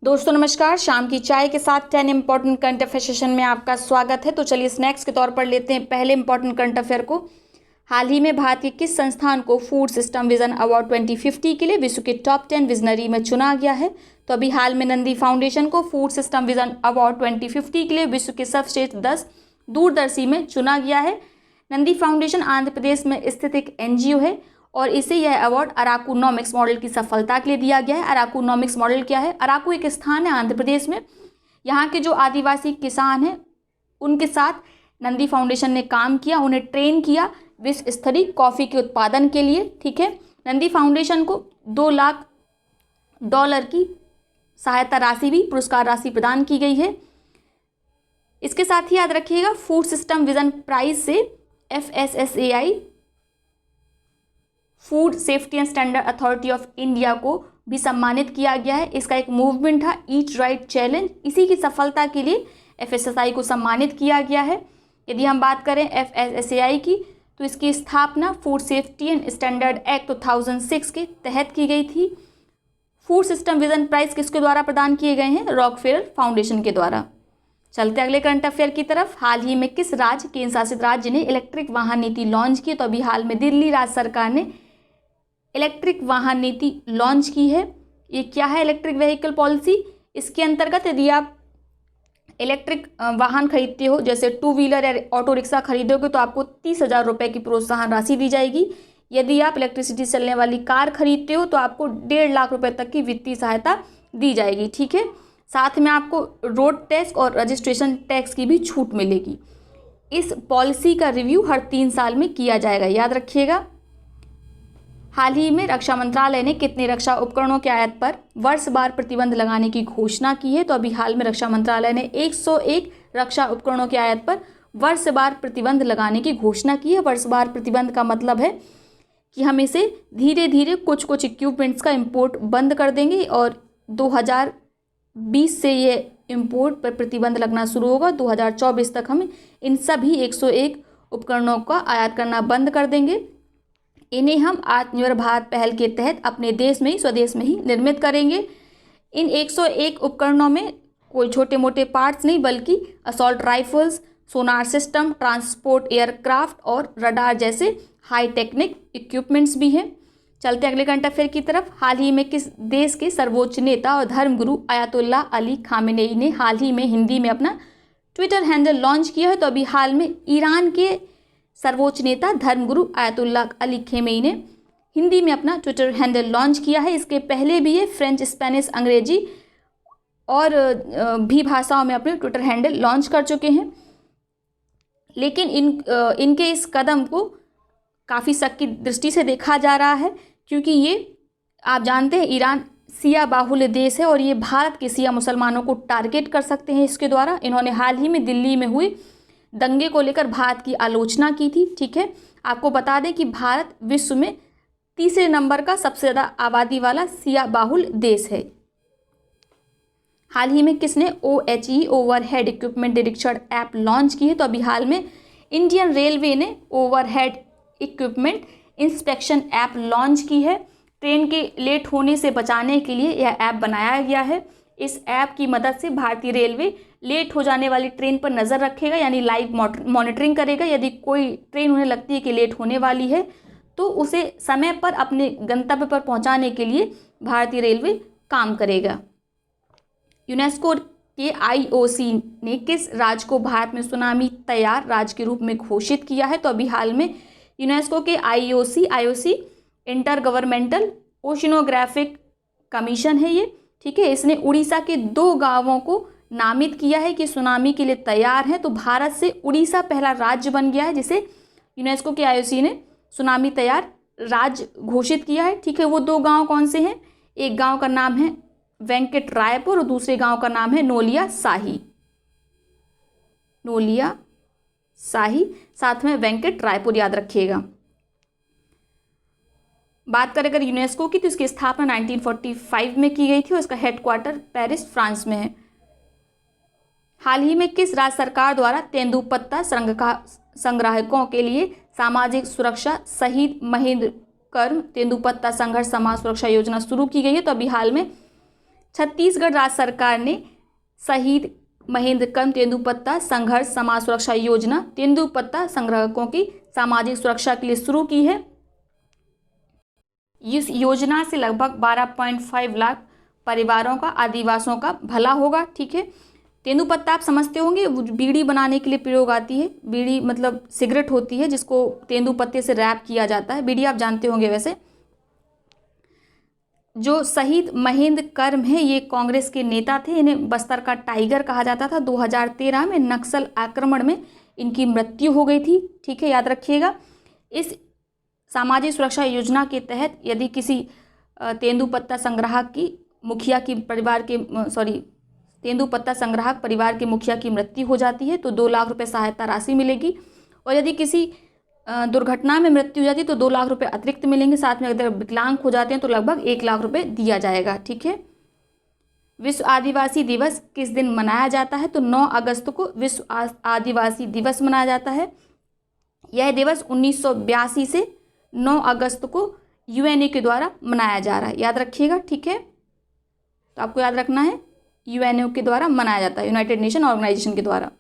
दोस्तों नमस्कार। शाम की चाय के साथ 10 इंपॉर्टेंट करंट अफेयर सेशन में आपका स्वागत है। तो चलिए स्नैक्स के तौर पर लेते हैं पहले इंपॉर्टेंट करंट अफेयर को। हाल ही में भारत के किस संस्थान को फूड सिस्टम विजन अवार्ड 2050 के लिए विश्व के टॉप 10 विजनरी में चुना गया है? तो अभी हाल में नंदी फाउंडेशन को फूड सिस्टम विजन अवार्ड 2050 के लिए विश्व के सर्वश्रेष्ठ 10 दूरदर्शी में चुना गया है। नंदी फाउंडेशन आंध्र प्रदेश में स्थित एक एनजीओ है और इसे यह अवार्ड अराकूनॉमिक्स मॉडल की सफलता के लिए दिया गया है। अराकूनॉमिक्स मॉडल क्या है? अराकू एक स्थान है आंध्र प्रदेश में। यहाँ के जो आदिवासी किसान हैं उनके साथ नंदी फाउंडेशन ने काम किया, उन्हें ट्रेन किया विश्व स्तरीय कॉफ़ी के उत्पादन के लिए। ठीक है, नंदी फाउंडेशन को $2 लाख की सहायता राशि भी पुरस्कार राशि प्रदान की गई है। इसके साथ ही याद रखिएगा फूड सिस्टम विजन प्राइज से FSSAI food safety and standard authority of India को भी सम्मानित किया गया है। इसका एक मूवमेंट था ईट राइट चैलेंज, इसी की सफलता के लिए FSSAI को सम्मानित किया गया है। यदि हम बात करें FSSAI की तो इसकी स्थापना food safety and standard act 2006 के तहत की गई थी। फूड सिस्टम विजन प्राइज किसके द्वारा प्रदान किए गए हैं? रॉकफेलर फाउंडेशन के द्वारा। चलते अगले करंट अफेयर की तरफ। हाल ही में किस राज्य केंद्र शासित राज्य ने इलेक्ट्रिक वाहन नीति लॉन्च की? तो अभी हाल में दिल्ली राज्य सरकार ने इलेक्ट्रिक वाहन नीति लॉन्च की है। ये क्या है इलेक्ट्रिक व्हीकल पॉलिसी? इसके अंतर्गत यदि आप इलेक्ट्रिक वाहन खरीदते हो, जैसे 2 व्हीलर या ऑटो रिक्शा खरीदोगे, तो आपको 30,000 रुपये की प्रोत्साहन राशि दी जाएगी। यदि आप इलेक्ट्रिसिटी से चलने वाली कार खरीदते हो तो आपको 1.5 लाख रुपये तक की वित्तीय सहायता दी जाएगी। ठीक है, साथ में आपको रोड टैक्स और रजिस्ट्रेशन टैक्स की भी छूट मिलेगी। इस पॉलिसी का रिव्यू हर 3 साल में किया जाएगा, याद रखिएगा। हाल ही में रक्षा मंत्रालय ने कितने रक्षा उपकरणों के आयात पर वर्षवार प्रतिबंध लगाने की घोषणा की है? तो अभी हाल में रक्षा मंत्रालय ने 101 रक्षा उपकरणों के आयात पर वर्षवार प्रतिबंध लगाने की घोषणा की है। वर्षवार प्रतिबंध का मतलब है कि हम इसे धीरे धीरे कुछ इक्विपमेंट्स का इंपोर्ट बंद कर देंगे और 2020 से ये इंपोर्ट पर प्रतिबंध लगना शुरू होगा। 2024 तक हम इन सभी 101 उपकरणों का आयात करना बंद कर देंगे। इन्हें हम आत्मनिर्भर भारत पहल के तहत अपने देश में ही, स्वदेश में ही निर्मित करेंगे। इन 101 उपकरणों में कोई छोटे मोटे पार्ट्स नहीं, बल्कि assault rifles, sonar system, transport aircraft और रडार जैसे हाई टेक्निक इक्विपमेंट्स भी हैं। चलते अगले करंट अफेयर की तरफ। हाल ही में किस देश के सर्वोच्च नेता और धर्मगुरु आयतुल्लाह अली खामेनेई ने हाल ही में हिंदी में अपना ट्विटर हैंडल लॉन्च किया है? तो अभी हाल में ईरान के सर्वोच्च नेता धर्मगुरु आयतुल्लाह अली खामेनेई ने हिंदी में अपना ट्विटर हैंडल लॉन्च किया है। इसके पहले भी ये फ्रेंच, स्पेनिश, अंग्रेजी और भी भाषाओं में अपने ट्विटर हैंडल लॉन्च कर चुके हैं। लेकिन इनके इस कदम को काफ़ी शक की दृष्टि से देखा जा रहा है, क्योंकि ये आप जानते हैं ईरान शिया बाहुल्य देश है और ये भारत के शिया मुसलमानों को टारगेट कर सकते हैं इसके द्वारा। इन्होंने हाल ही में दिल्ली में हुए दंगे को लेकर भारत की आलोचना की थी। ठीक है, आपको बता दें कि भारत विश्व में तीसरे नंबर का सबसे ज़्यादा आबादी वाला शिया बाहुल देश है। हाल ही में किसने OHE ओवरहेड इक्विपमेंट निरीक्षण ऐप लॉन्च की है? तो अभी हाल में इंडियन रेलवे ने overhead equipment inspection app launch की है। ट्रेन के लेट होने से बचाने के लिए यह ऐप बनाया गया है। इस ऐप की मदद से भारतीय रेलवे लेट हो जाने वाली ट्रेन पर नज़र रखेगा, यानी लाइव मॉनिटरिंग करेगा। यदि कोई ट्रेन उन्हें लगती है कि लेट होने वाली है तो उसे समय पर अपने गंतव्य पर पहुंचाने के लिए भारतीय रेलवे काम करेगा। यूनेस्को के IOC ने किस राज्य को भारत में सुनामी तैयार राज्य के रूप में घोषित किया है? तो अभी हाल में यूनेस्को के IOC इंटर गवर्नमेंटल ओशिनोग्राफिक कमीशन है ये। ठीक है, इसने उड़ीसा के 2 गांवों को नामित किया है कि सुनामी के लिए तैयार हैं। तो भारत से उड़ीसा पहला राज्य बन गया है जिसे यूनेस्को के IOC ने सुनामी तैयार राज्य घोषित किया है। ठीक है, वो 2 गांव कौन से हैं? एक गांव का नाम है वेंकट रायपुर और दूसरे गांव का नाम है नोलिया साही। नोलिया साही, साथ में वेंकट रायपुर, याद रखिएगा। बात करें अगर यूनेस्को की तो इसकी स्थापना 1945 में की गई थी और इसका हेडक्वार्टर पेरिस, फ्रांस में है। हाल ही में किस राज्य सरकार द्वारा तेंदुपत्ता संग्राहकों के लिए सामाजिक सुरक्षा शहीद महेंद्र कर्म तेंदुपत्ता संघर्ष समाज सुरक्षा योजना शुरू की गई है? तो अभी हाल में छत्तीसगढ़ राज्य सरकार ने शहीद महेंद्र कर्म तेंदुपत्ता संघर्ष समाज सुरक्षा योजना तेंदुपत्ता संग्राहकों की सामाजिक सुरक्षा के लिए शुरू की है। इस योजना से लगभग 12.5 लाख परिवारों का, आदिवासियों का भला होगा। ठीक है, तेंदुपत्ता आप समझते होंगे, बीड़ी बनाने के लिए प्रयोग आती है। बीड़ी मतलब सिगरेट होती है जिसको तेंदुपत्ते से रैप किया जाता है। बीड़ी आप जानते होंगे। वैसे जो शहीद महेंद्र कर्म है ये कांग्रेस के नेता थे। इन्हें बस्तर का टाइगर कहा जाता था। 2013 में नक्सल आक्रमण में इनकी मृत्यु हो गई थी। ठीक है, याद रखिएगा। इस सामाजिक सुरक्षा योजना के तहत यदि किसी तेंदुपत्ता संग्राहक की मुखिया की परिवार के तेंदुपत्ता संग्राहक परिवार के मुखिया की मृत्यु हो जाती है तो 2 लाख रुपए सहायता राशि मिलेगी, और यदि किसी दुर्घटना में मृत्यु हो जाती है तो 2 लाख रुपए अतिरिक्त मिलेंगे। साथ में अगर विकलांग हो जाते हैं तो लगभग 1 लाख रुपए दिया जाएगा। ठीक है, विश्व आदिवासी दिवस किस दिन मनाया जाता है? तो 9 अगस्त को विश्व आदिवासी दिवस मनाया जाता है। यह दिवस 1982 से 9 अगस्त को यूएनओ के द्वारा मनाया जा रहा है। याद रखिएगा। ठीक है, तो आपको याद रखना है यूएनओ के द्वारा मनाया जाता है, यूनाइटेड नेशन ऑर्गेनाइजेशन के द्वारा।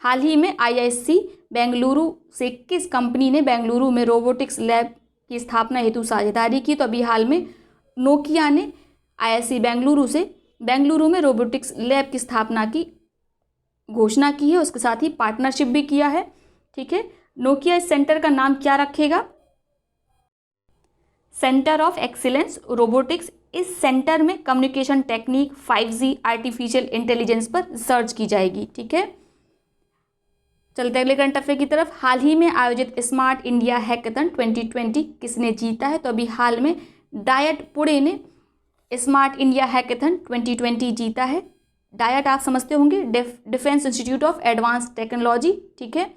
हाल ही में आईआईएससी बेंगलुरु से किस कंपनी ने बेंगलुरु में रोबोटिक्स लैब की स्थापना हेतु साझेदारी की? तो अभी हाल में नोकिया ने आईआईएससी बेंगलुरु से बेंगलुरु में रोबोटिक्स लैब की स्थापना की घोषणा की है। उसके साथ ही पार्टनरशिप भी किया है। ठीक है, नोकिया इस सेंटर का नाम क्या रखेगा? Centre of excellence robotics. इस सेंटर में communication technique, 5G, artificial intelligence पर रिसर्च की जाएगी। ठीक है, चलते अगले करंट अफेयर की तरफ। हाल ही में आयोजित स्मार्ट इंडिया हैकेथन 2020 किसने जीता है? तो अभी हाल में डायट पुणे ने स्मार्ट इंडिया हैकेथन 2020 जीता है। डायट आप समझते होंगे, defence institute of advance technology. ठीक है,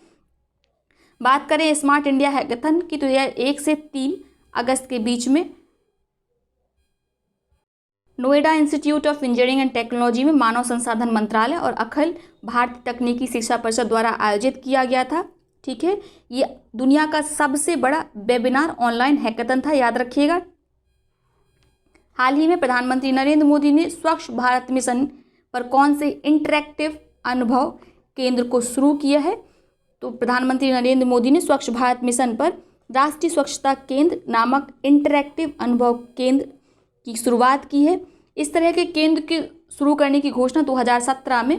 बात करें स्मार्ट इंडिया हैकेथन की तो यह 1 से 3 अगस्त के बीच में Noida institute of engineering and technology में मानव संसाधन मंत्रालय और अखिल भारतीय तकनीकी शिक्षा परिषद द्वारा आयोजित किया गया था। ठीक है, ये दुनिया का सबसे बड़ा वेबिनार ऑनलाइन हैकेथन था। याद रखिएगा। हाल ही में प्रधानमंत्री नरेंद्र मोदी ने स्वच्छ भारत मिशन पर कौन से इंटरैक्टिव अनुभव केंद्र को शुरू किया है? तो प्रधानमंत्री नरेंद्र मोदी ने स्वच्छ भारत मिशन पर राष्ट्रीय स्वच्छता केंद्र नामक इंटरैक्टिव अनुभव केंद्र की शुरुआत की है। इस तरह के केंद्र के शुरू करने की घोषणा 2017 में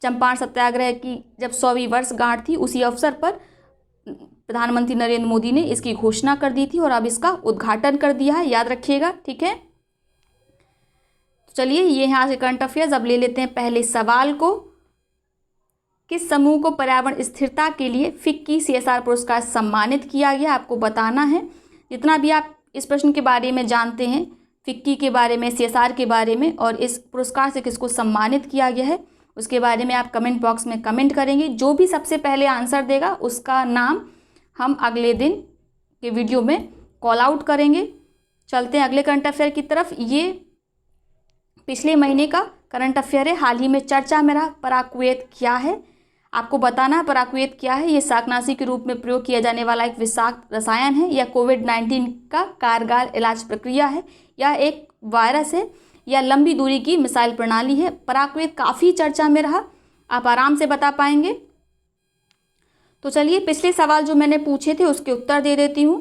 चंपारण सत्याग्रह की जब 100वीं वर्षगांठ थी उसी अवसर पर प्रधानमंत्री नरेंद्र मोदी ने इसकी घोषणा कर दी थी और अब इसका उद्घाटन कर दिया है। याद रखिएगा। ठीक है, तो चलिए ये यहाँ से करंट अफेयर्स। अब ले लेते हैं पहले सवाल को। किस समूह को पर्यावरण स्थिरता के लिए फिक्की CSR पुरस्कार सम्मानित किया गया? आपको बताना है। जितना भी आप इस प्रश्न के बारे में जानते हैं, फिक्की के बारे में, CSR के बारे में, और इस पुरस्कार से किसको सम्मानित किया गया है उसके बारे में आप कमेंट बॉक्स में कमेंट करेंगे। जो भी सबसे पहले आंसर देगा उसका नाम हम अगले दिन के वीडियो में कॉल आउट करेंगे। चलते हैं अगले करंट अफेयर की तरफ। ये पिछले महीने का करंट अफेयर है। हाल ही में चर्चा में रहा पराक्वेत क्या है? आपको बताना है पराक्वेत क्या है। ये शाकनाशी के रूप में प्रयोग किया जाने वाला एक विषाक्त रसायन है, या कोविड-19 का कारगर इलाज प्रक्रिया है, या एक वायरस है, या लंबी दूरी की मिसाइल प्रणाली है। पराक्वेत काफ़ी चर्चा में रहा, आप आराम से बता पाएंगे। तो चलिए पिछले सवाल जो मैंने पूछे थे उसके उत्तर दे देती हूँ,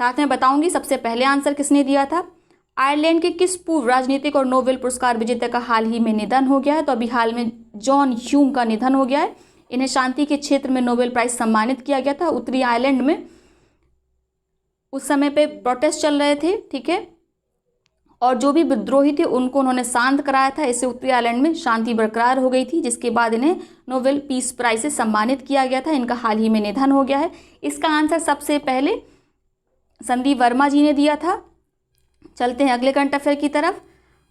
साथ में बताऊंगी सबसे पहले आंसर किसने दिया था। आयरलैंड के किस पूर्व राजनीतिक और नोबेल पुरस्कार विजेता का हाल ही में निधन हो गया है? तो अभी हाल में जॉन ह्यूम का निधन हो गया है। इन्हें शांति के क्षेत्र में नोबेल प्राइज सम्मानित किया गया था। उत्तरी आयरलैंड में उस समय पे प्रोटेस्ट चल रहे थे। ठीक है, और जो भी विद्रोही थे उनको उन्होंने शांत कराया था। इससे उत्तरी आयरलैंड में शांति बरकरार हो गई थी, जिसके बाद इन्हें नोबेल पीस प्राइज से सम्मानित किया गया था। इनका हाल ही में निधन हो गया है। इसका आंसर सबसे पहले संदीप वर्मा जी ने दिया था। चलते हैं अगले करंट अफेयर की तरफ।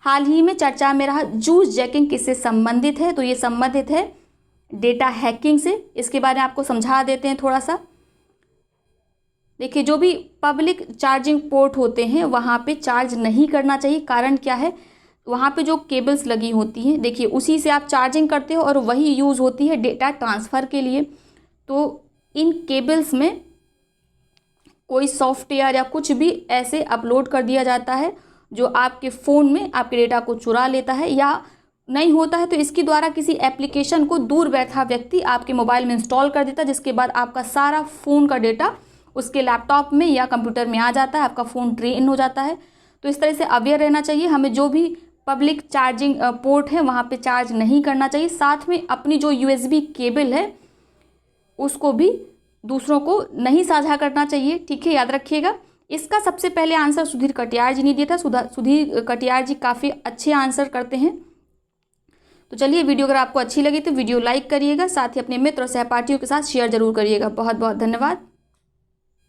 हाल ही में चर्चा में रहा जूस जैकिंग किससे संबंधित है? तो ये संबंधित है डेटा हैकिंग से। इसके बारे में आपको समझा देते हैं थोड़ा सा। देखिए, जो भी पब्लिक चार्जिंग पोर्ट होते हैं वहाँ पे चार्ज नहीं करना चाहिए। कारण क्या है? वहाँ पे जो केबल्स लगी होती हैं, देखिए उसी से आप चार्जिंग करते हो और वही यूज़ होती है डेटा ट्रांसफ़र के लिए। तो इन केबल्स में कोई सॉफ्टवेयर या कुछ भी ऐसे अपलोड कर दिया जाता है जो आपके फ़ोन में आपके डेटा को चुरा लेता है, या नहीं होता है तो इसके द्वारा किसी एप्लीकेशन को दूर बैठा व्यक्ति आपके मोबाइल में इंस्टॉल कर देता है, जिसके बाद आपका सारा फ़ोन का डेटा उसके लैपटॉप में या कंप्यूटर में आ जाता है, आपका फ़ोन ड्रेन हो जाता है। तो इस तरह से अवेयर रहना चाहिए। हमें जो भी पब्लिक चार्जिंग पोर्ट है वहाँ पे चार्ज नहीं करना चाहिए। साथ में अपनी जो USB केबल है उसको भी दूसरों को नहीं साझा करना चाहिए, ठीक है, याद रखिएगा। इसका सबसे पहले आंसर सुधीर कटियार जी ने दिया था। सुधीर कटियार जी काफ़ी अच्छे आंसर करते हैं। तो चलिए, वीडियो अगर आपको अच्छी लगी तो वीडियो लाइक करिएगा, साथ ही अपने मित्र और सहपाठियों के साथ शेयर जरूर करिएगा। बहुत बहुत धन्यवाद।